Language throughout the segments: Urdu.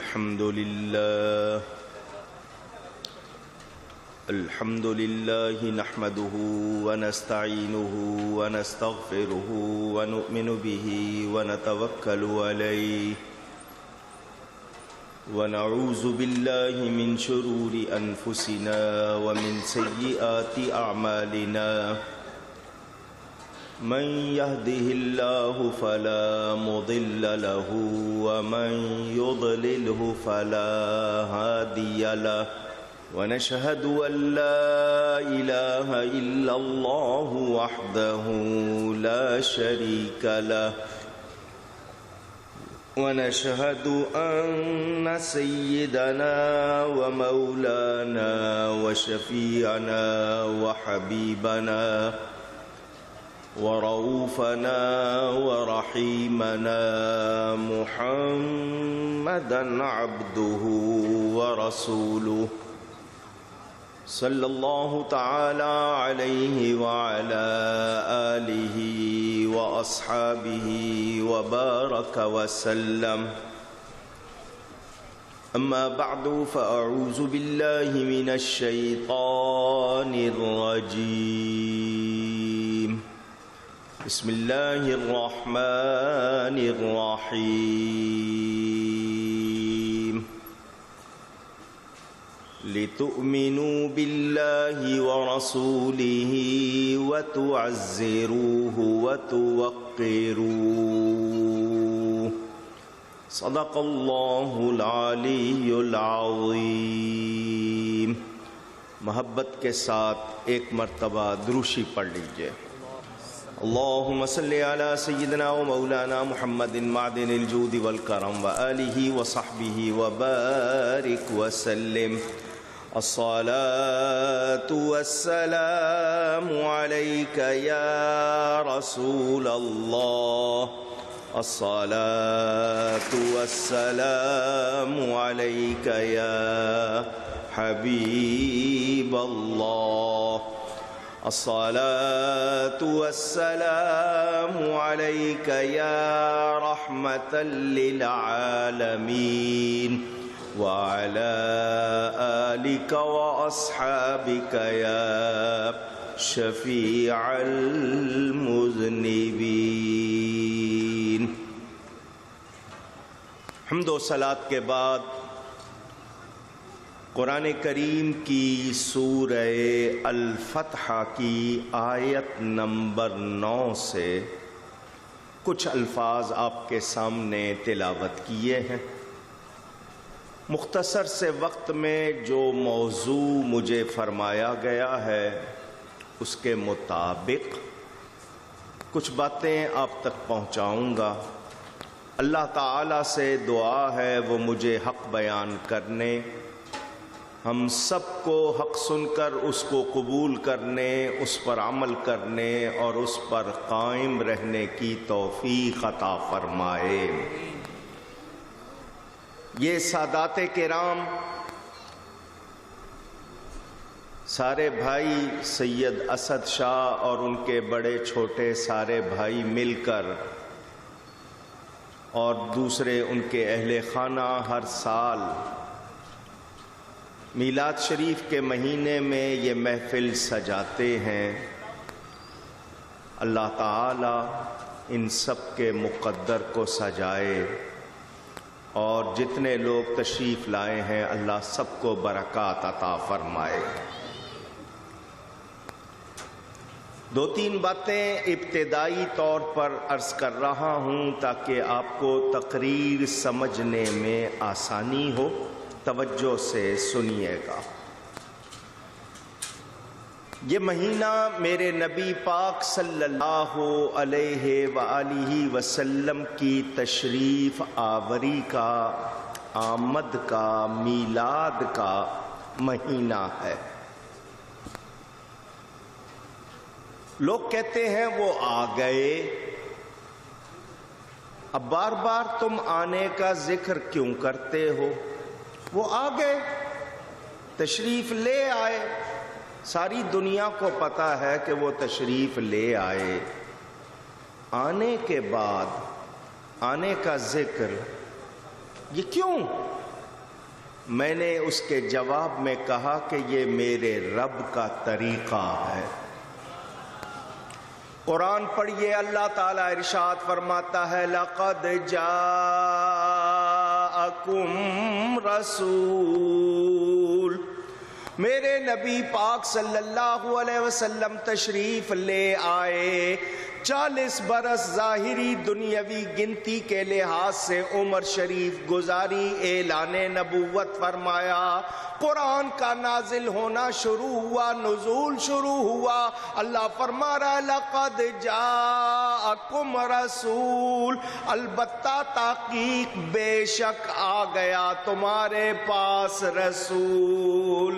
الحمد لله نحمده ونستعينه ونستغفره ونؤمن به ونتوكل عليه ونعوذ بالله من شرور أنفسنا ومن سيئات أعمالنا من يهده الله فلا مضل له ومن يضلله فلا هادي له ونشهد أن لا إله إلا الله وحده لا شريك له ونشهد أن سيدنا ومولانا وشفيعنا وحبيبنا ورؤوفنا ورحيمنا محمدا عبده ورسوله صلى الله تعالى عليه وعلى آله وأصحابه وبارك وسلم أما بعد فأعوذ بالله من الشيطان الرجيم بسم الله الرحمن الرحيم لتؤمنوا بالله ورسوله وتعزروه وتوقروه صدق الله العلی العظیم۔ محبت کے ساتھ ایک مرتبہ دروشی پڑھ لیجئے۔ اللہم صلی علی سیدنا و مولانا محمد معدن الجود والکرم وآلہ وصحبہ وبارک وسلم۔ الصلاة والسلام علیک یا رسول اللہ، الصلاة والسلام علیک یا حبیب اللہ، الصلاة والسلام علیک یا رحمة للعالمین وعلى آلك وأصحابك يا شفيع المذنبين۔ حمد و صلاۃ کے بعد قرآن کریم کی سورہ الفتح کی آیت نمبر 9 سے کچھ الفاظ آپ کے سامنے تلاوت کیے ہیں۔ مختصر سے وقت میں جو موضوع مجھے فرمایا گیا ہے اس کے مطابق کچھ باتیں آپ تک پہنچاؤں گا۔ اللہ تعالیٰ سے دعا ہے وہ مجھے حق بیان کرنے، ہم سب کو حق سن کر اس کو قبول کرنے، اس پر عمل کرنے اور اس پر قائم رہنے کی توفیق عطا فرمائے۔ یہ سادات کرام، سارے بھائی سید اسد شاہ اور ان کے بڑے چھوٹے سارے بھائی مل کر اور دوسرے ان کے اہل خانہ ہر سال میلاد شریف کے مہینے میں یہ محفل سجاتے ہیں۔ اللہ تعالی ان سب کے مقدر کو سجائے اور جتنے لوگ تشریف لائے ہیں اللہ سب کو برکات عطا فرمائے۔ دو تین باتیں ابتدائی طور پر عرض کر رہا ہوں تاکہ آپ کو تقریر سمجھنے میں آسانی ہو، توجہ سے سنیے گا۔ یہ مہینہ میرے نبی پاک صلی اللہ علیہ وآلہ وسلم کی تشریف آوری کا، آمد کا، میلاد کا مہینہ ہے۔ لوگ کہتے ہیں وہ آ گئے، اب بار بار تم آنے کا ذکر کیوں کرتے ہو؟ وہ آ گئے، تشریف لے آئے، ساری دنیا کو پتا ہے کہ وہ تشریف لے آئے۔ آنے کے بعد آنے کا ذکر یہ کیوں؟ میں نے اس کے جواب میں کہا کہ یہ میرے رب کا طریقہ ہے۔ قرآن پڑھیے، اللہ تعالیٰ ارشاد فرماتا ہے لَقَدْ جَاءَكُمْ رَسُولٌ، میرے نبی پاک صلی اللہ علیہ وسلم تشریف لے آئے۔ 40 برس ظاہری دنیاوی گنتی کے لحاظ سے عمر شریف گزاری، اعلان نبوت فرمایا، قرآن کا نازل ہونا شروع ہوا، نزول شروع ہوا۔ اللہ فرما رہا ہے لَقَدْ جَاءَكُمْ رَسُولٌ، البتہ تحقیق بے شک آ گیا تمہارے پاس رسول۔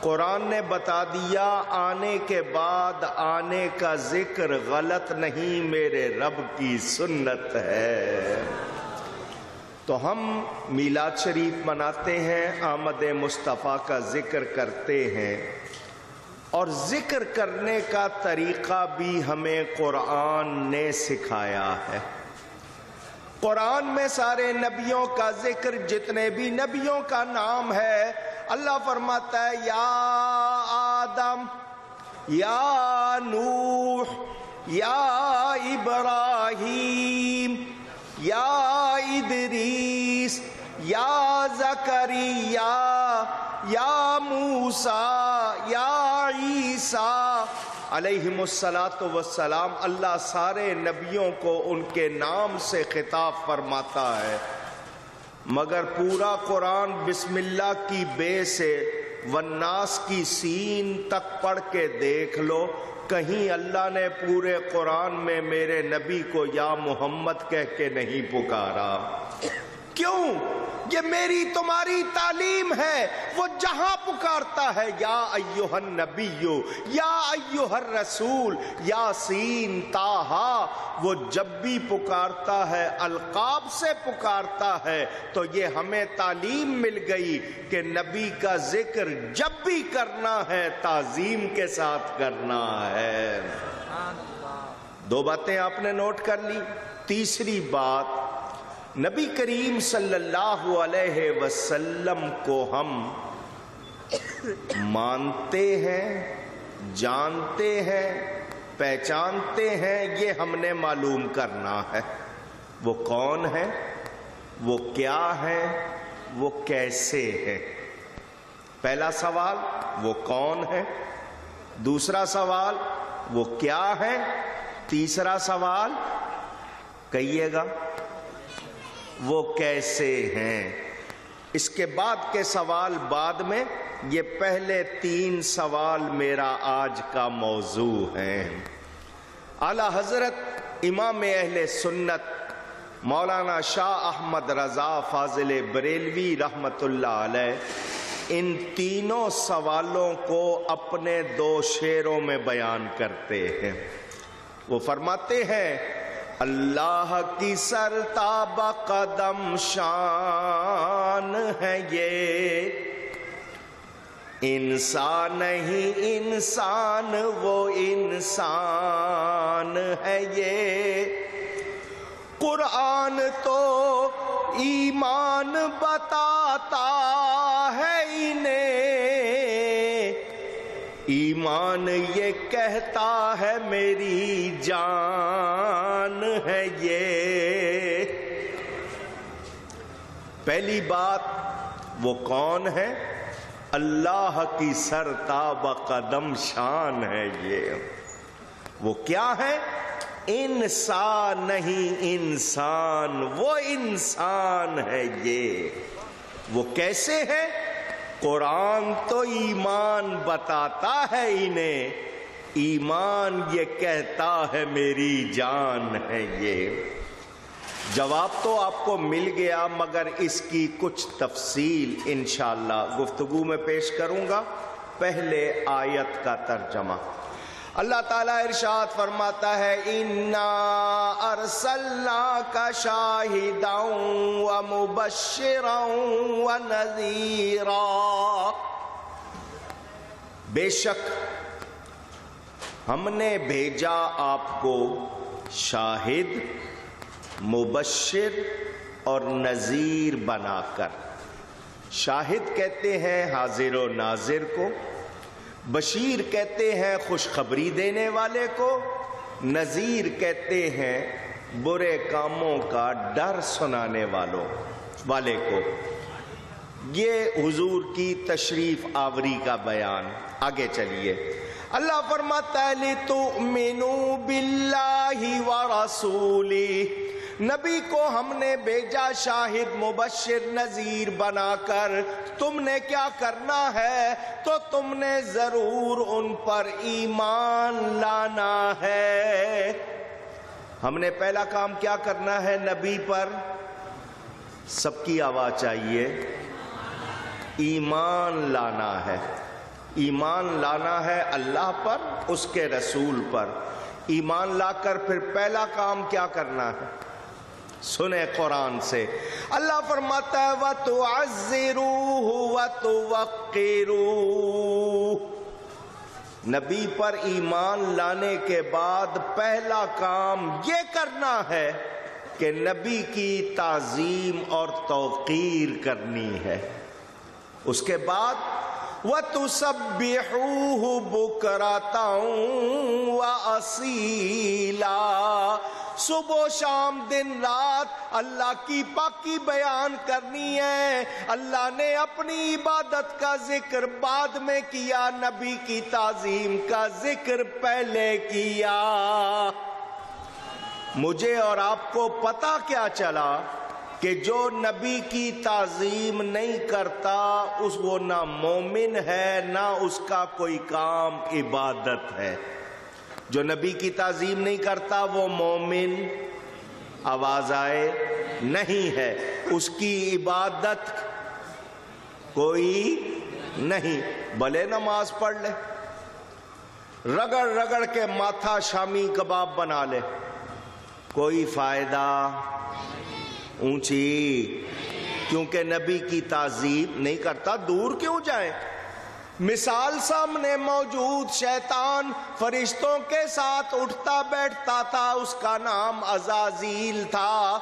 قرآن نے بتا دیا آنے کے بعد آنے کا ذکر غلط نہیں، میرے رب کی سنت ہے۔ تو ہم میلاد شریف مناتے ہیں، آمد مصطفیٰ کا ذکر کرتے ہیں، اور ذکر کرنے کا طریقہ بھی ہمیں قرآن نے سکھایا ہے۔ قرآن میں سارے نبیوں کا ذکر، جتنے بھی نبیوں کا نام ہے، اللہ فرماتا ہے یا آدم، یا نوح، یا ابراہیم، یا ادریس، یا زکریا، یا موسیٰ، یا عیسیٰ علیہم السلام۔ اللہ سارے نبیوں کو ان کے نام سے خطاب فرماتا ہے، مگر پورا قرآن بسم اللہ کی بے سے والناس کی سین تک پڑھ کے دیکھ لو، کہیں اللہ نے پورے قرآن میں میرے نبی کو یا محمد کہہ کے نہیں پکارا۔ کیوں؟ یہ میری تمہاری تعلیم ہے۔ وہ جہاں پکارتا ہے یا ایھا النبی، یا ایھا الرسول، یاسین، طٰہٰ، وہ جب بھی پکارتا ہے القاب سے پکارتا ہے، تو یہ ہمیں تعلیم مل گئی کہ نبی کا ذکر جب بھی کرنا ہے تعظیم کے ساتھ کرنا ہے۔ دو باتیں آپ نے نوٹ کر لی۔ تیسری بات، نبی کریم صلی اللہ علیہ وسلم کو ہم مانتے ہیں، جانتے ہیں، پہچانتے ہیں، یہ ہم نے معلوم کرنا ہے۔ وہ کون ہے، وہ کیا ہے، وہ کیسے ہے۔ پہلا سوال وہ کون ہے، دوسرا سوال وہ کیا ہے، تیسرا سوال کہیے گا وہ کیسے ہیں۔ اس کے بعد کے سوال بعد میں، یہ پہلے 3 سوال میرا آج کا موضوع ہے۔ اعلیٰ حضرت امام اہل سنت مولانا شاہ احمد رضا فاضل بریلوی رحمت اللہ علیہ ان تینوں سوالوں کو اپنے 2 شعروں میں بیان کرتے ہیں۔ وہ فرماتے ہیں اللہ کی سرتاب قدم شان ہے یہ، انسان نہیں انسان وہ انسان ہے یہ، قرآن تو ایمان بتاتا ہے انہیں، ایمان یہ کہتا ہے میری جان ہے یہ۔ پہلی بات وہ کون ہے، اللہ کی سرتاب قدم شان ہے یہ۔ وہ کیا ہے، انسان نہیں انسان وہ انسان ہے یہ۔ وہ کیسے ہے، قرآن تو ایمان بتاتا ہے انہیں، ایمان یہ کہتا ہے میری جان ہے یہ۔ جواب تو آپ کو مل گیا، مگر اس کی کچھ تفصیل انشاءاللہ گفتگو میں پیش کروں گا۔ پہلے آیت کا ترجمہ۔ اللہ تعالیٰ ارشاد فرماتا ہے اِنَّا أَرْسَلْنَاكَ شَاهِدًا وَمُبَشِّرًا وَنَذِيرًا، بے شک ہم نے بھیجا آپ کو شاہد، مبشر اور نذیر بنا کر۔ شاہد کہتے ہیں حاضر و ناظر کو، بشیر کہتے ہیں خوشخبری دینے والے کو، نذیر کہتے ہیں برے کاموں کا ڈر سنانے والے کو۔ یہ حضور کی تشریف آوری کا بیان۔ آگے چلیے، اللہ فرماتا ہے لِتُؤْمِنُوا بِاللَّهِ وَرَسُولِهِ، نبی کو ہم نے بھیجا شاہد مبشر نذیر بنا کر۔ تم نے کیا کرنا ہے؟ تو تم نے ضرور ان پر ایمان لانا ہے۔ ہم نے پہلا کام کیا کرنا ہے نبی پر؟ سب کی آواز چاہیے، ایمان لانا ہے۔ ایمان لانا ہے اللہ پر، اس کے رسول پر۔ ایمان لا کر پھر پہلا کام کیا کرنا ہے؟ سنیں قرآن سے، اللہ فرماتا ہے وَتُعَزِّرُوهُ وَتُوَقِّرُوهُ۔ نبی پر ایمان لانے کے بعد پہلا کام یہ کرنا ہے کہ نبی کی تعظیم اور توقیر کرنی ہے۔ اس کے بعد وَتُسَبِّحُوهُ بُكْرَةً وَأَصِيلًا، صبح و شام دن رات اللہ کی پاکی بیان کرنی ہے۔ اللہ نے اپنی عبادت کا ذکر بعد میں کیا، نبی کی تعظیم کا ذکر پہلے کیا۔ مجھے اور آپ کو پتہ کیا چلا کہ جو نبی کی تعظیم نہیں کرتا وہ نہ مومن ہے، نہ اس کا کوئی کام عبادت ہے۔ جو نبی کی تعظیم نہیں کرتا وہ مومن، آواز آئے، نہیں ہے، اس کی عبادت کوئی نہیں۔ بھلے نماز پڑھ لے، رگڑ رگڑ کے ماتھا شامی کباب بنا لے، کوئی فائدہ اونچی، کیونکہ نبی کی تعظیم نہیں کرتا۔ دور کیوں جائیں؟ مثال سامنے موجود، شیطان فرشتوں کے ساتھ اٹھتا بیٹھتا تھا، اس کا نام عزازیل تھا۔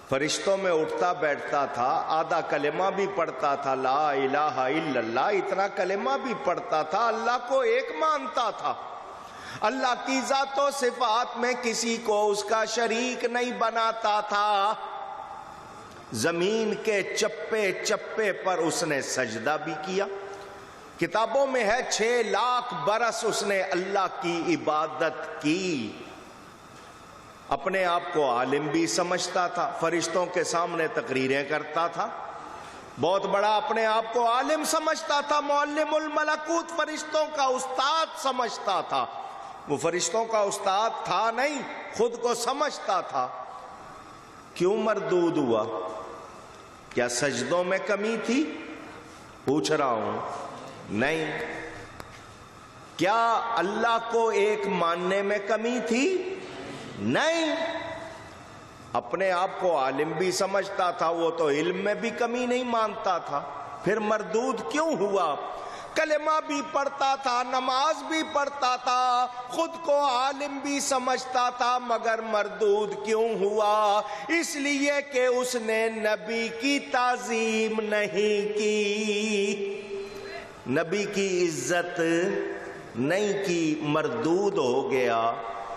فرشتوں میں اٹھتا بیٹھتا تھا، آدھا کلمہ بھی پڑھتا تھا، لا الہ الا اللہ، اتنا کلمہ بھی پڑھتا تھا، اللہ کو ایک مانتا تھا، اللہ کی ذات و صفات میں کسی کو اس کا شریک نہیں بناتا تھا۔ زمین کے چپے چپے پر اس نے سجدہ بھی کیا۔ کتابوں میں ہے 6 لاکھ برس اس نے اللہ کی عبادت کی۔ اپنے آپ کو عالم بھی سمجھتا تھا، فرشتوں کے سامنے تقریریں کرتا تھا، بہت بڑا اپنے آپ کو عالم سمجھتا تھا، معلم الملکوت، فرشتوں کا استاد سمجھتا تھا۔ وہ فرشتوں کا استاد تھا نہیں، خود کو سمجھتا تھا۔ کیوں مردود ہوا؟ کیا سجدوں میں کمی تھی؟ پوچھ رہا ہوں، نہیں۔ کیا اللہ کو ایک ماننے میں کمی تھی؟ نہیں۔ اپنے آپ کو عالم بھی سمجھتا تھا، وہ تو علم میں بھی کمی نہیں مانتا تھا، پھر مردود کیوں ہوا؟ کلمہ بھی پڑھتا تھا، نماز بھی پڑھتا تھا، خود کو عالم بھی سمجھتا تھا، مگر مردود کیوں ہوا؟ اس لیے کہ اس نے نبی کی تعظیم نہیں کی، نبی کی عزت نہیں کی، مردود ہو گیا۔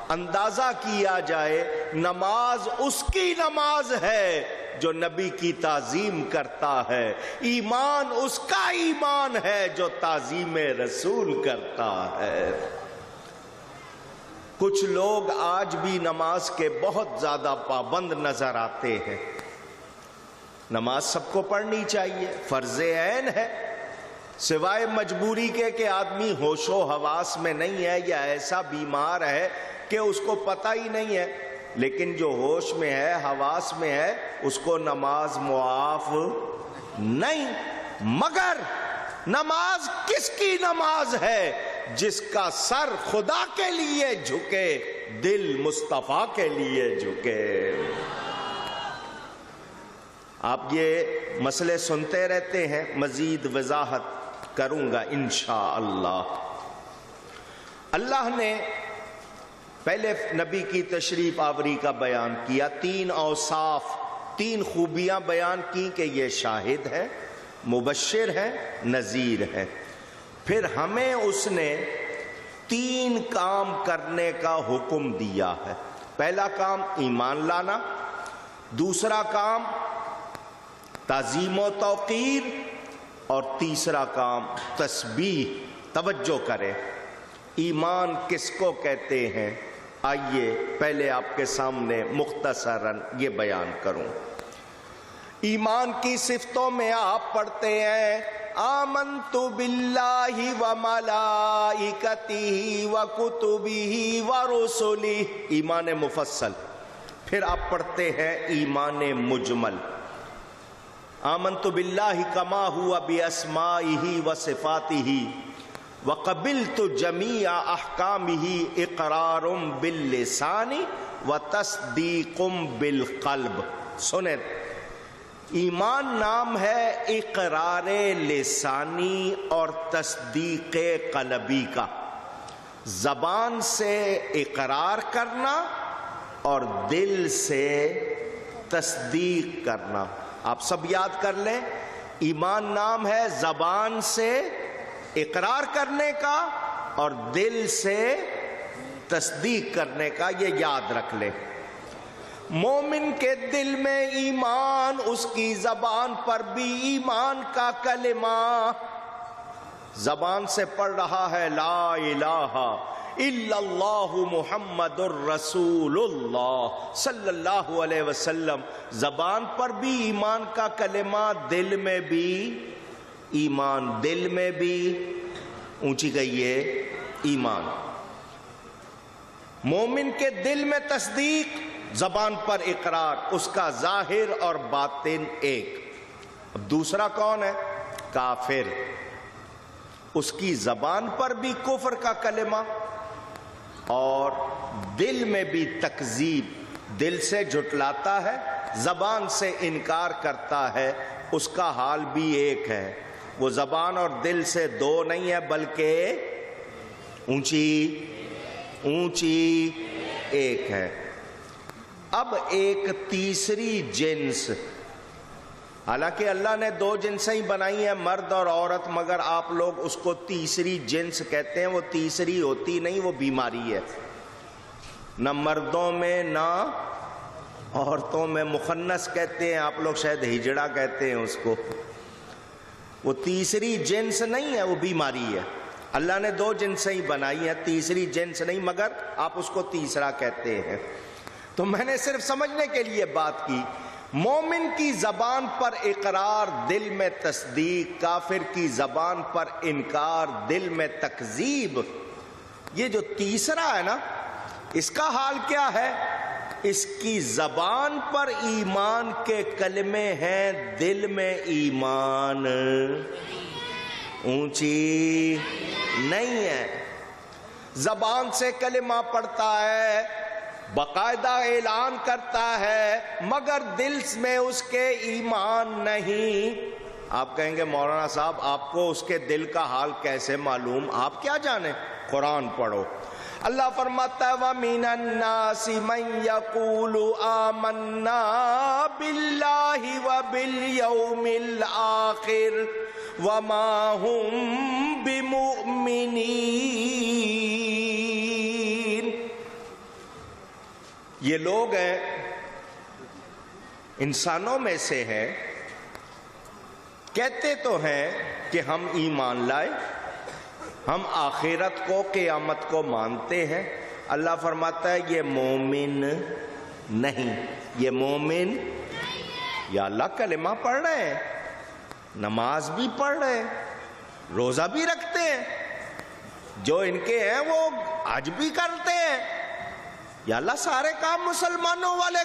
اندازہ کیا جائے، نماز اس کی نماز ہے جو نبی کی تعظیم کرتا ہے، ایمان اس کا ایمان ہے جو تعظیم رسول کرتا ہے۔ کچھ لوگ آج بھی نماز کے بہت زیادہ پابند نظر آتے ہیں۔ نماز سب کو پڑھنی چاہیے، فرض عین ہے، سوائے مجبوری کے کہ آدمی ہوش و حواس میں نہیں ہے یا ایسا بیمار ہے کہ اس کو پتہ ہی نہیں ہے، لیکن جو ہوش میں ہے، حواس میں ہے، اس کو نماز معاف نہیں۔ مگر نماز کس کی نماز ہے؟ جس کا سر خدا کے لیے جھکے، دل مصطفیٰ کے لیے جھکے۔ آپ یہ مسئلے سنتے رہتے ہیں، مزید وضاحت کروں گا انشاءاللہ۔ اللہ نے پہلے نبی کی تشریف آوری کا بیان کیا، 3 اوصاف تین خوبیاں بیان کی کہ یہ شاہد ہے، مبشر ہے، نذیر ہے۔ پھر ہمیں اس نے تین کام کرنے کا حکم دیا ہے۔ پہلا کام ایمان لانا، دوسرا کام تعظیم و توقیر، اور تیسرا کام تسبیح۔ توجہ کریں، ایمان کس کو کہتے ہیں؟ آئیے پہلے آپ کے سامنے مختصراً یہ بیان کروں۔ ایمان کی صفتوں میں آپ پڑھتے ہیں آمنت باللہ و ملائکتہ و کتبہ و رسلہ، ایمان مفصل۔ پھر آپ پڑھتے ہیں ایمان مجمل، آمنت باللہ کما ہوا باسمائہ و صفاتہ وقبلت جمیع احکامہ اقرار باللسان و تصدیق بالقلب۔ سنیں، ایمان نام ہے اقرار لسانی اور تصدیق قلبی کا، زبان سے اقرار کرنا اور دل سے تصدیق کرنا۔ آپ سب یاد کر لیں، ایمان نام ہے زبان سے اقرار کرنے کا اور دل سے تصدیق کرنے کا، یہ یاد رکھ لیں۔ مومن کے دل میں ایمان، اس کی زبان پر بھی ایمان کا کلمہ، زبان سے پڑھ رہا ہے لا الہ الا اللہ محمد الرسول اللہ صلی اللہ علیہ وسلم، زبان پر بھی ایمان کا کلمہ، دل میں بھی ایمان، دل میں بھی اونچی گئی ہے ایمان۔ مومن کے دل میں تصدیق، زبان پر اقرار، اس کا ظاہر اور باطن ایک۔ اب دوسرا کون ہے؟ کافر، اس کی زبان پر بھی کفر کا کلمہ اور دل میں بھی تکذیب، دل سے جھٹلاتا ہے، زبان سے انکار کرتا ہے، اس کا حال بھی ایک ہے۔ وہ زبان اور دل سے دو نہیں ہے بلکہ اونچی ایک ہے۔ اب ایک تیسری جنس، حالانکہ اللہ نے دو جنسیں ہی بنائی ہیں، مرد اور عورت، مگر آپ لوگ اس کو تیسری جنس کہتے ہیں۔ وہ تیسری ہوتی نہیں، وہ بیماری ہے، نہ مردوں میں نہ عورتوں میں، مخنث کہتے ہیں آپ لوگ، شاید ہجڑا کہتے ہیں اس کو۔ وہ تیسری جنس نہیں ہے، وہ بیماری ہے۔ اللہ نے دو جنسیں ہی بنائی ہیں، تیسری جنس نہیں، مگر آپ اس کو تیسرا کہتے ہیں۔ تو میں نے صرف سمجھنے کے لیے بات کی، مومن کی زبان پر اقرار، دل میں تصدیق، کافر کی زبان پر انکار، دل میں تکذیب۔ یہ جو تیسرا ہے نا، اس کا حال کیا ہے؟ اس کی زبان پر ایمان کے کلمے ہیں، دل میں ایمان اونچی نہیں ہے۔ زبان سے کلمہ پڑھتا ہے، باقاعدہ اعلان کرتا ہے، مگر دل میں اس کے ایمان نہیں۔ آپ کہیں گے مولانا صاحب آپ کو اس کے دل کا حال کیسے معلوم؟ آپ کیا جانیں، قرآن پڑھو۔ اللہ فرماتا ہے وَمِنَ النَّاسِ مَن يَقُولُ آمَنَّا بِاللَّهِ وَبِالْيَوْمِ الْآخِرِ وَمَا هُمْ بِمُؤْمِنِينَ۔ یہ لوگ ہیں، انسانوں میں سے ہیں، کہتے تو ہیں کہ ہم ایمان لائے، ہم آخرت کو، قیامت کو مانتے ہیں۔ اللہ فرماتا ہے یہ مومن نہیں، یہ مومن، یا اللہ کلمہ پڑھ رہے ہیں، نماز بھی پڑھ رہے ہیں، روزہ بھی رکھتے ہیں، جو ان کے ہیں وہ حج بھی کرتے ہیں، یا اللہ سارے کام مسلمانوں والے